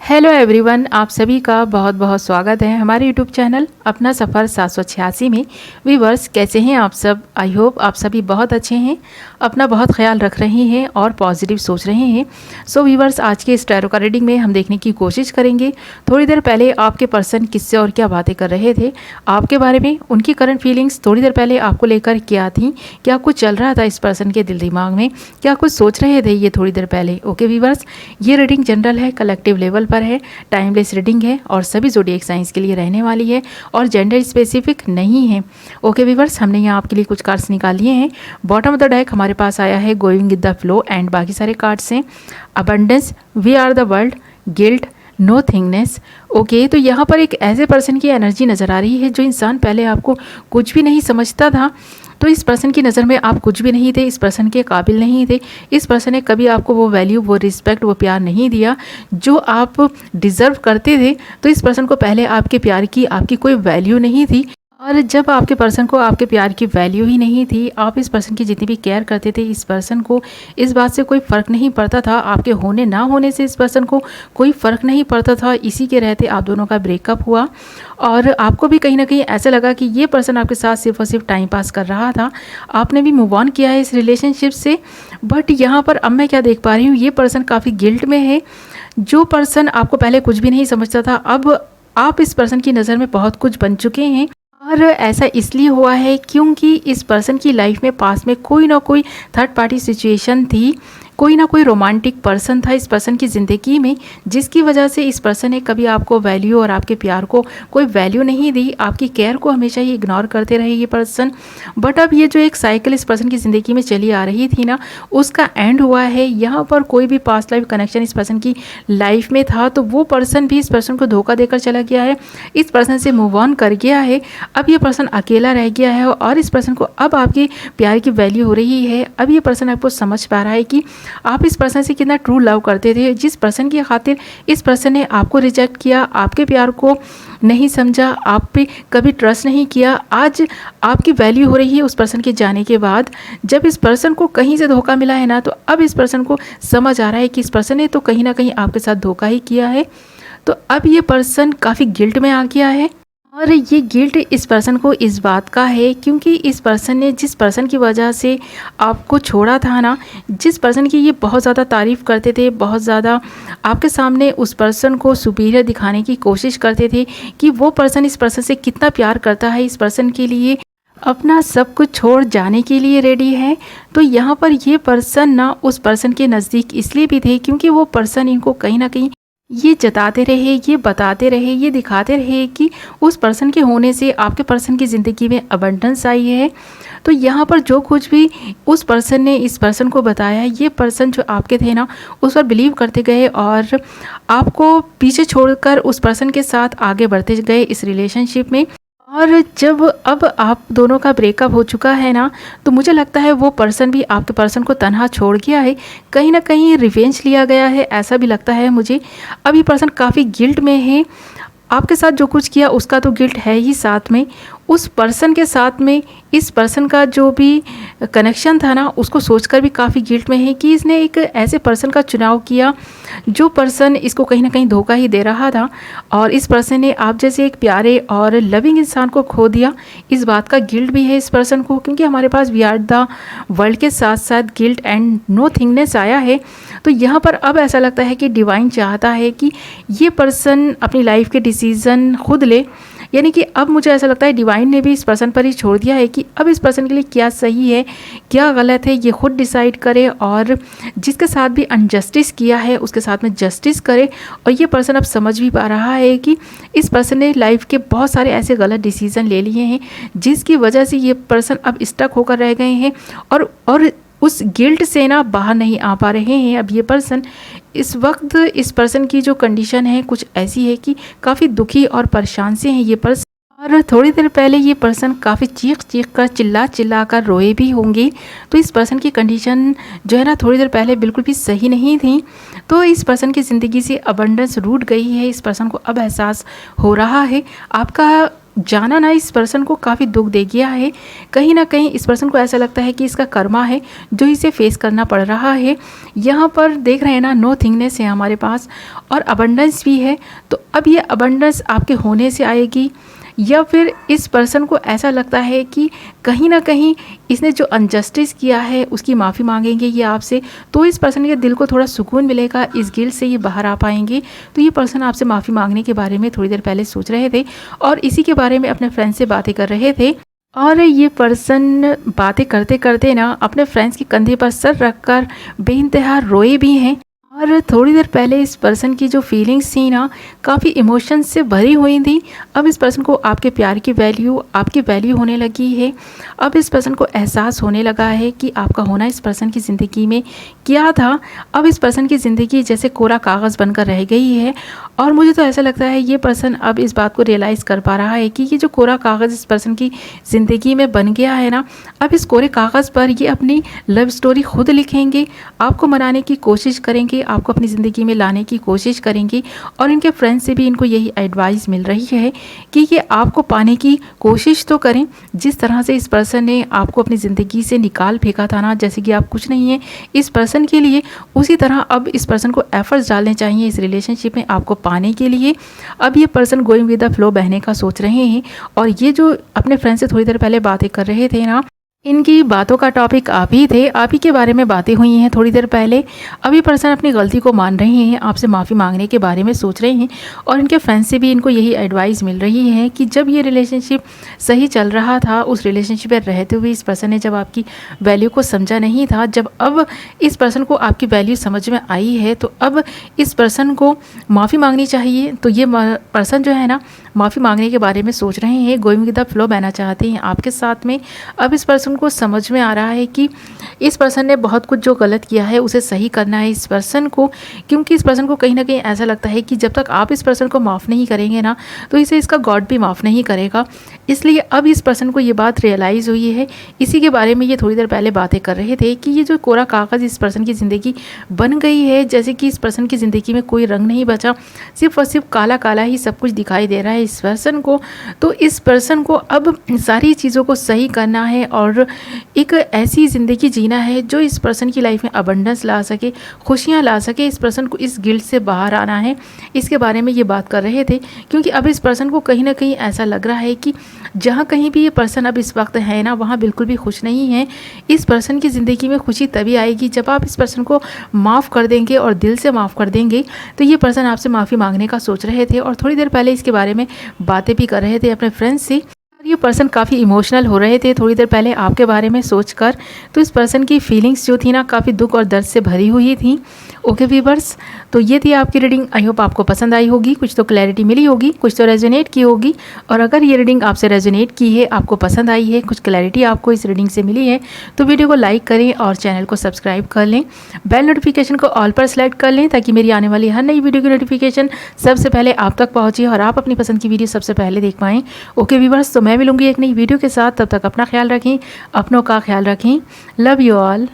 Hello everyone, आप सभी का बहुत बहुत स्वागत है हमारे यूट्यूब चैनल अपना सफ़र 786 में। व्यूअर्स, कैसे हैं आप सब? आई होप आप सभी बहुत अच्छे हैं, अपना बहुत ख्याल रख रहे हैं और पॉजिटिव सोच रहे हैं। सो व्यूअर्स, आज के इस टैरो का रीडिंग में हम देखने की कोशिश करेंगे थोड़ी देर पहले आपके पर्सन किससे और क्या बातें कर रहे थे, आपके बारे में, उनकी करंट फीलिंग्स थोड़ी देर पहले आपको लेकर क्या थी, क्या कुछ चल रहा था इस पर्सन के दिल दिमाग में, क्या कुछ सोच रहे थे ये थोड़ी देर पहले। ओके व्यूअर्स, ये रीडिंग जनरल है, कलेक्टिव लेवल पर है, टाइमलेस रीडिंग है और सभी ज़ोडिएक साइंस के लिए रहने वाली है और जेंडर स्पेसिफिक नहीं है। ओके व्यूअर्स, हमने यहाँ आपके लिए कुछ कार्ड्स निकाल लिए हैं। बॉटम ऑफ द डेक हमारे पास आया है going with the flow and बाकी सारे कार्ड्स हैं abundance, we are the world, guilt, nothingness. Okay, तो यहाँ पर एक ऐसे पर्सन की एनर्जी नज़र आ रही है जो इंसान पहले आपको कुछ भी नहीं समझता था। तो इस पर्सन की नज़र में आप कुछ भी नहीं थे, इस पर्सन के काबिल नहीं थे, इस पर्सन ने कभी आपको वो वैल्यू, वो रिस्पेक्ट, वो प्यार नहीं दिया जो आप डिज़र्व करते थे। तो इस पर्सन को पहले आपके प्यार की, आपकी कोई वैल्यू नहीं थी और जब आपके पर्सन को आपके प्यार की वैल्यू ही नहीं थी, आप इस पर्सन की जितनी भी केयर करते थे, इस पर्सन को इस बात से कोई फ़र्क नहीं पड़ता था, आपके होने ना होने से इस पर्सन को कोई फ़र्क नहीं पड़ता था। इसी के रहते आप दोनों का ब्रेकअप हुआ और आपको भी कहीं ना कहीं ऐसा लगा कि ये पर्सन आपके साथ सिर्फ और सिर्फ टाइम पास कर रहा था, आपने भी मूव ऑन किया है इस रिलेशनशिप से। बट यहाँ पर अब मैं क्या देख पा रही हूँ, ये पर्सन काफ़ी गिल्ट में है। जो पर्सन आपको पहले कुछ भी नहीं समझता था, अब आप इस पर्सन की नज़र में बहुत कुछ बन चुके हैं और ऐसा इसलिए हुआ है क्योंकि इस पर्सन की लाइफ में पास में कोई ना कोई थर्ड पार्टी सिचुएशन थी, कोई ना कोई रोमांटिक पर्सन था इस पर्सन की ज़िंदगी में, जिसकी वजह से इस पर्सन ने कभी आपको वैल्यू और आपके प्यार को कोई वैल्यू नहीं दी, आपकी केयर को हमेशा ही इग्नोर करते रहे ये पर्सन। बट अब ये जो एक साइकिल इस पर्सन की ज़िंदगी में चली आ रही थी ना, उसका एंड हुआ है। यहाँ पर कोई भी पास्ट लाइफ कनेक्शन इस पर्सन की लाइफ में था तो वो पर्सन भी इस पर्सन को धोखा देकर चला गया है, इस पर्सन से मूव ऑन कर गया है। अब ये पर्सन अकेला रह गया है और इस पर्सन को अब आपके प्यार की वैल्यू हो रही है। अब ये पर्सन आपको समझ पा रहा है कि आप इस पर्सन से कितना ट्रू लव करते थे। जिस पर्सन की खातिर इस पर्सन ने आपको रिजेक्ट किया, आपके प्यार को नहीं समझा, आप पे कभी ट्रस्ट नहीं किया, आज आपकी वैल्यू हो रही है उस पर्सन के जाने के बाद। जब इस पर्सन को कहीं से धोखा मिला है ना, तो अब इस पर्सन को समझ आ रहा है कि इस पर्सन ने तो कहीं ना कहीं आपके साथ धोखा ही किया है। तो अब ये पर्सन काफ़ी गिल्ट में आ गया है और ये गिल्ट इस पर्सन को इस बात का है क्योंकि इस पर्सन ने जिस पर्सन की वजह से आपको छोड़ा था ना, जिस पर्सन की ये बहुत ज़्यादा तारीफ़ करते थे, बहुत ज़्यादा आपके सामने उस पर्सन को सुपीरियर दिखाने की कोशिश करते थे कि वो पर्सन इस पर्सन से कितना प्यार करता है, इस पर्सन के लिए अपना सब कुछ छोड़ जाने के लिए रेडी है। तो यहाँ पर ये पर्सन ना उस पर्सन के नज़दीक इसलिए भी थे क्योंकि वो पर्सन इनको कहीं ना कहीं ये जताते रहे, ये बताते रहे, ये दिखाते रहे कि उस पर्सन के होने से आपके पर्सन की ज़िंदगी में अबंडेंस आई है। तो यहाँ पर जो कुछ भी उस पर्सन ने इस पर्सन को बताया, ये पर्सन जो आपके थे ना, उस पर बिलीव करते गए और आपको पीछे छोड़कर उस पर्सन के साथ आगे बढ़ते गए इस रिलेशनशिप में। और जब अब आप दोनों का ब्रेकअप हो चुका है ना, तो मुझे लगता है वो पर्सन भी आपके पर्सन को तन्हा छोड़ गया है, कहीं ना कहीं रिवेंज लिया गया है, ऐसा भी लगता है मुझे। अब ये पर्सन काफ़ी गिल्ट में है, आपके साथ जो कुछ किया उसका तो गिल्ट है ही, साथ में उस पर्सन के साथ में इस पर्सन का जो भी कनेक्शन था ना, उसको सोचकर भी काफ़ी गिल्ट में है कि इसने एक ऐसे पर्सन का चुनाव किया जो पर्सन इसको कहीं ना कहीं धोखा ही दे रहा था और इस पर्सन ने आप जैसे एक प्यारे और लविंग इंसान को खो दिया। इस बात का गिल्ट भी है इस पर्सन को क्योंकि हमारे पास वी आर द वर्ल्ड के साथ साथ गिल्ट एंड नो थिंगनेस आया है। तो यहाँ पर अब ऐसा लगता है कि डिवाइन चाहता है कि ये पर्सन अपनी लाइफ के डिसीज़न खुद ले, यानी कि अब मुझे ऐसा लगता है डिवाइन ने भी इस पर्सन पर ही छोड़ दिया है कि अब इस पर्सन के लिए क्या सही है, क्या गलत है, ये खुद डिसाइड करे और जिसके साथ भी अनजस्टिस किया है उसके साथ में जस्टिस करे। और ये पर्सन अब समझ भी पा रहा है कि इस पर्सन ने लाइफ के बहुत सारे ऐसे गलत डिसीज़न ले लिए हैं जिसकी वजह से ये पर्सन अब स्टक होकर रह गए हैं और उस गिल्ट से ना बाहर नहीं आ पा रहे हैं। अब ये पर्सन इस वक्त, इस पर्सन की जो कंडीशन है कुछ ऐसी है कि काफ़ी दुखी और परेशान से हैं ये पर्सन। और थोड़ी देर पहले ये पर्सन काफ़ी चीख कर चिल्ला कर रोए भी होंगे। तो इस पर्सन की कंडीशन जो है ना, थोड़ी देर पहले बिल्कुल भी सही नहीं थी। तो इस पर्सन की ज़िंदगी से अबंडेंस रूठ गई है, इस पर्सन को अब एहसास हो रहा है। आपका जाना ना इस पर्सन को काफ़ी दुख दे गया है। कहीं ना कहीं इस पर्सन को ऐसा लगता है कि इसका कर्मा है जो इसे फेस करना पड़ रहा है। यहाँ पर देख रहे हैं ना, नो थिंगनेस है हमारे पास और अबंडेंस भी है। तो अब ये अबंडेंस आपके होने से आएगी, या फिर इस पर्सन को ऐसा लगता है कि कहीं ना कहीं इसने जो अनजस्टिस किया है उसकी माफ़ी मांगेंगे ये आपसे, तो इस पर्सन के दिल को थोड़ा सुकून मिलेगा, इस गिल्ट से ये बाहर आ पाएंगे। तो ये पर्सन आपसे माफ़ी मांगने के बारे में थोड़ी देर पहले सोच रहे थे और इसी के बारे में अपने फ्रेंड से बातें कर रहे थे। और ये पर्सन बातें करते करते ना अपने फ्रेंड्स के कंधे पर सर रखकर बेइंतहा रोए भी हैं। और थोड़ी देर पहले इस पर्सन की जो फीलिंग्स थी ना, काफ़ी इमोशंस से भरी हुई थी। अब इस पर्सन को आपके प्यार की वैल्यू, आपकी वैल्यू होने लगी है। अब इस पर्सन को एहसास होने लगा है कि आपका होना इस पर्सन की ज़िंदगी में क्या था। अब इस पर्सन की ज़िंदगी जैसे कोरा कागज़ बनकर रह गई है। और मुझे तो ऐसा लगता है ये पर्सन अब इस बात को रियलाइज़ कर पा रहा है कि ये जो कोरा कागज़ इस पर्सन की ज़िंदगी में बन गया है ना, अब इस कोरे कागज़ पर ये अपनी लव स्टोरी खुद लिखेंगे, आपको मनाने की कोशिश करेंगे, आपको अपनी ज़िंदगी में लाने की कोशिश करेंगे। और इनके फ्रेंड से भी इनको यही एडवाइस मिल रही है कि ये आपको पाने की कोशिश तो करें। जिस तरह से इस पर्सन ने आपको अपनी ज़िंदगी से निकाल फेंका था ना, जैसे कि आप कुछ नहीं है इस पर्सन के लिए, उसी तरह अब इस पर्सन को एफर्ट्स डालने चाहिए इस रिलेशनशिप में आपको पाने के लिए। अब ये person going with the flow बहने का सोच रहे हैं। और ये जो अपने फ्रेंड से थोड़ी देर पहले बातें कर रहे थे ना, इनकी बातों का टॉपिक आप ही थे, आप ही के बारे में बातें हुई हैं थोड़ी देर पहले। अभी पर्सन अपनी गलती को मान रहे हैं, आपसे माफ़ी मांगने के बारे में सोच रहे हैं। और इनके फ्रेंड से भी इनको यही एडवाइस मिल रही है कि जब ये रिलेशनशिप सही चल रहा था, उस रिलेशनशिप में रहते हुए इस पर्सन ने जब आपकी वैल्यू को समझा नहीं था, जब अब इस पर्सन को आपकी वैल्यू समझ में आई है, तो अब इस पर्सन को माफ़ी मांगनी चाहिए। तो ये पर्सन जो है ना, माफ़ी मांगने के बारे में सोच रहे हैं, गोइंग विद द फ्लो बहना चाहते हैं आपके साथ में। अब इस पर्सन को समझ में आ रहा है कि इस पर्सन ने बहुत कुछ जो गलत किया है उसे सही करना है इस पर्सन को, क्योंकि इस पर्सन को कहीं ना कहीं ऐसा लगता है कि जब तक आप इस पर्सन को माफ़ नहीं करेंगे ना, तो इसे इसका गॉड भी माफ़ नहीं करेगा। इसलिए अब इस पर्सन को ये बात रियलाइज़ हुई है। इसी के बारे में ये थोड़ी देर पहले बातें कर रहे थे कि ये जो कोरा कागज़ इस पर्सन की ज़िंदगी बन गई है, जैसे कि इस पर्सन की ज़िंदगी में कोई रंग नहीं बचा, सिर्फ और सिर्फ काला काला ही सब कुछ दिखाई दे रहा है इस पर्सन को। तो इस पर्सन को अब सारी चीज़ों को सही करना है और एक ऐसी ज़िंदगी जीना है जो इस पर्सन की लाइफ में अबंडेंस ला सके, खुशियाँ ला सके। इस पर्सन को इस गिल्ट से बाहर आना है, इसके बारे में ये बात कर रहे थे। क्योंकि अब इस पर्सन को कहीं ना कहीं ऐसा लग रहा है कि जहाँ कहीं भी ये पर्सन अब इस वक्त है ना, वहाँ बिल्कुल भी खुश नहीं है। इस पर्सन की ज़िंदगी में खुशी तभी आएगी जब आप इस पर्सन को माफ़ कर देंगे और दिल से माफ़ कर देंगे। तो ये पर्सन आपसे माफ़ी मांगने का सोच रहे थे और थोड़ी देर पहले इसके बारे में बातें भी कर रहे थे अपने फ्रेंड्स से। ये पर्सन काफ़ी इमोशनल हो रहे थे थोड़ी देर पहले आपके बारे में सोचकर। तो इस पर्सन की फीलिंग्स जो थी ना, काफ़ी दुख और दर्द से भरी हुई थी। ओके व्यूअर्स, तो ये थी आपकी रीडिंग। आई होप आपको पसंद आई होगी, कुछ तो क्लैरिटी मिली होगी, कुछ तो रेजोनेट की होगी। और अगर ये रीडिंग आपसे रेजोनेट की है, आपको पसंद आई है, कुछ क्लैरिटी आपको इस रीडिंग से मिली है, तो वीडियो को लाइक करें और चैनल को सब्सक्राइब कर लें। बेल नोटिफिकेशन को ऑल पर सेलेक्ट कर लें ताकि मेरी आने वाली हर नई वीडियो की नोटिफिकेशन सबसे पहले आप तक पहुँचे और आप अपनी पसंद की वीडियो सबसे पहले देख पाएँ। ओके व्यूअर्स, तो मैं मिलूंगी एक नई वीडियो के साथ। तब तक अपना ख्याल रखें, अपनों का ख्याल रखें। Love you all.